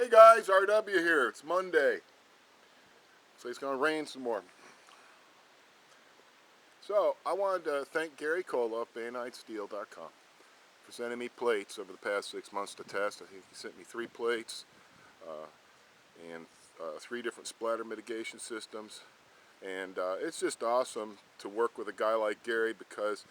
Hey guys, RW here. It's Monday. So it's going to rain some more. So I wanted to thank Gary Cola of BainiteSteel.com for sending me plates over the past 6 months to test. I think he sent me 3 plates and 3 different splatter mitigation systems. And it's just awesome to work with a guy like Gary because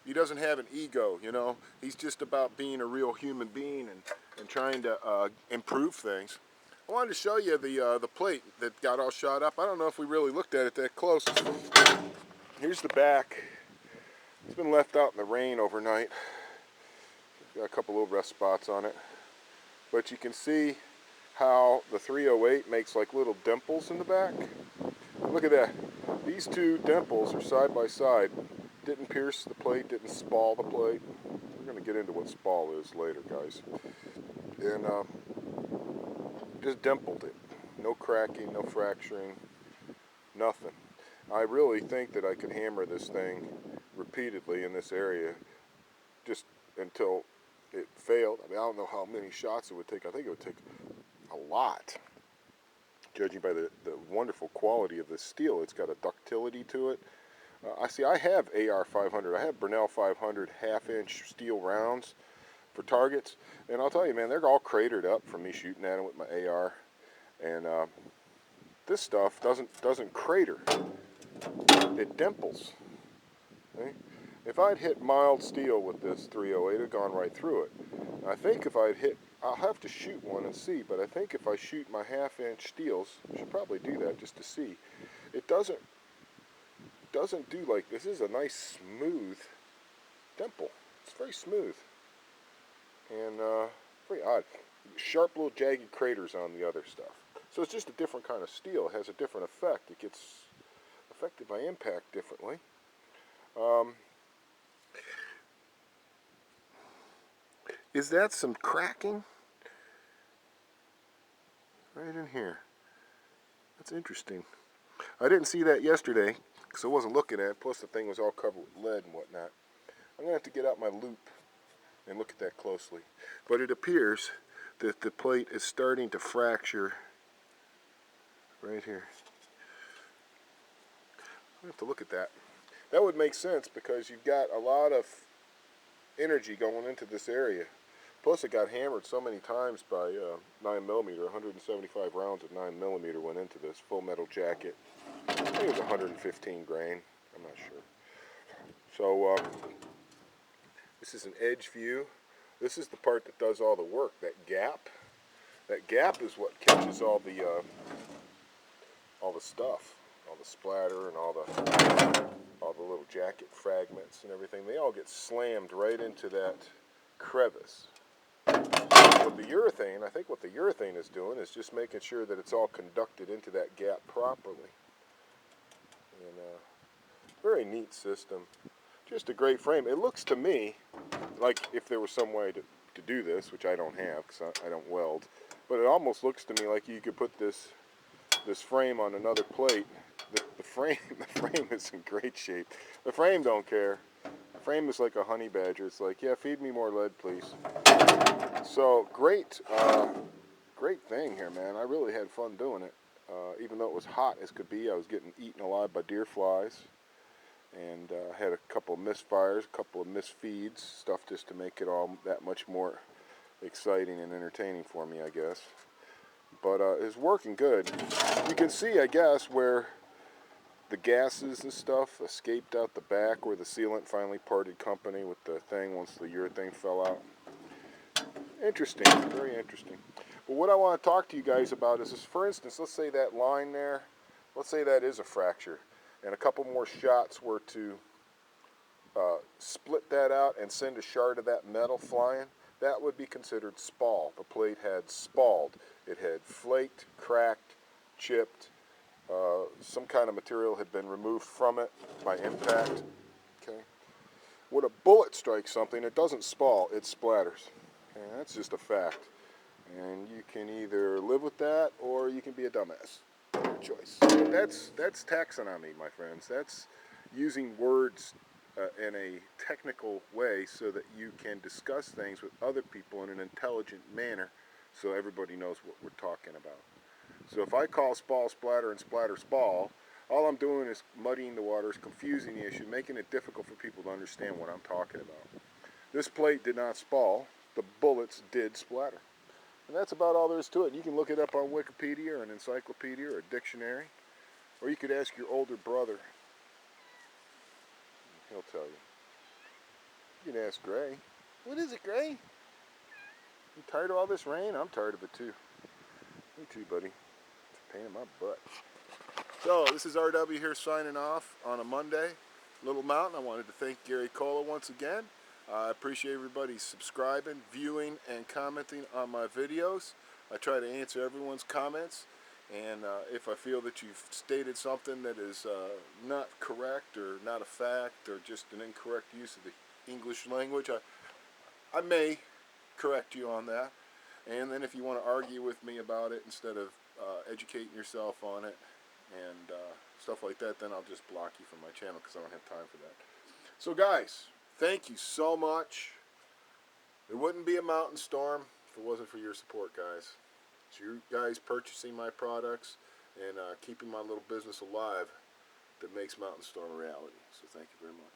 he doesn't have an ego, you know. He's just about being a real human being and trying to improve things. I wanted to show you the plate that got all shot up. I don't know if we really looked at it that close. Here's the back. It's been left out in the rain overnight. Got a couple little rust spots on it. But you can see how the 308 makes like little dimples in the back. Look at that. These 2 dimples are side by side. Didn't pierce the plate, didn't spall the plate. We're going to get into what spall is later, guys. And just dimpled it. No cracking, no fracturing, nothing. I really think that I could hammer this thing repeatedly in this area just until it failed. I mean, I don't know how many shots it would take. I think it would take a lot, judging by the wonderful quality of the steel. It's got a ductility to it. I have AR 500. I have Burnell 500 half-inch steel rounds for targets, and I'll tell you, man, they're all cratered up from me shooting at them with my AR. And this stuff doesn't crater; it dimples. Okay? If I'd hit mild steel with this 308, it'd gone right through it. And I think if I'd hit, I'll have to shoot one and see. But I think if I shoot my half-inch steels, I should probably do that just to see. It doesn't do like this. Is a nice smooth dimple. It's very smooth and very odd. Sharp little jagged craters on the other stuff. So it's just a different kind of steel. It has a different effect. It gets affected by impact differently. Is that some cracking? Right in here. That's interesting. I didn't see that yesterday because I wasn't looking at it. Plus the thing was all covered with lead and whatnot. I'm going to have to get out my loop and look at that closely. But it appears that the plate is starting to fracture right here. I have to look at that. That would make sense because you've got a lot of energy going into this area. Plus it got hammered so many times by 9mm, 175 rounds of 9mm went into this full metal jacket. I think it was 115 grain, I'm not sure. So this is an edge view. This is the part that does all the work, that gap. That gap is what catches all the stuff, all the splatter and all the little jacket fragments and everything. They all get slammed right into that crevice. With the urethane, I think what the urethane is doing is just making sure that it's all conducted into that gap properly. And very neat system. Just a great frame. It looks to me like if there was some way to do this, which I don't have because I don't weld, but it almost looks to me like you could put this frame on another plate. The frame is in great shape. The frame don't care. The frame is like a honey badger. It's like, yeah, feed me more lead, please. So great thing here, man. I really had fun doing it. Even though it was hot as could be, I was getting eaten alive by deer flies, and had a couple of misfires, a couple of misfeeds, stuff just to make it all that much more exciting and entertaining for me, I guess. But it's working good. You can see, I guess, where the gases and stuff escaped out the back, where the sealant finally parted company with the thing once the urethane fell out. Interesting, very interesting. But what I want to talk to you guys about is this, for instance, let's say that line there, let's say that is a fracture, and a couple more shots were to split that out and send a shard of that metal flying. That would be considered spall. The plate had spalled. It had flaked, cracked, chipped. Some kind of material had been removed from it by impact. Okay. When a bullet strikes something, it doesn't spall, it splatters. Okay, that's just a fact. And you can either live with that or you can be a dumbass. Your choice. That's taxonomy, my friends. That's using words in a technical way so that you can discuss things with other people in an intelligent manner so everybody knows what we're talking about. So if I call Spall Splatter and Splatter Spall, all I'm doing is muddying the waters, confusing the issue, making it difficult for people to understand what I'm talking about. This plate did not spall, the bullets did splatter. And that's about all there is to it. You can look it up on Wikipedia or an encyclopedia or a dictionary, or you could ask your older brother. He'll tell you. You can ask Gray. What is it, Gray? You tired of all this rain? I'm tired of it too. Me too, buddy. It's a pain in my butt. So, this is RW here signing off on a Monday. Little Mountain. I wanted to thank Gary Cola once again. I appreciate everybody subscribing, viewing, and commenting on my videos. I try to answer everyone's comments, and if I feel that you've stated something that is not correct or not a fact or just an incorrect use of the English language, I may correct you on that. And then if you want to argue with me about it instead of educating yourself on it and stuff like that, then I'll just block you from my channel because I don't have time for that. So guys, thank you so much. There wouldn't be a mountain storm if it wasn't for your support, guys. It's you guys purchasing my products and keeping my little business alive that makes Mountain Storm a reality. So thank you very much.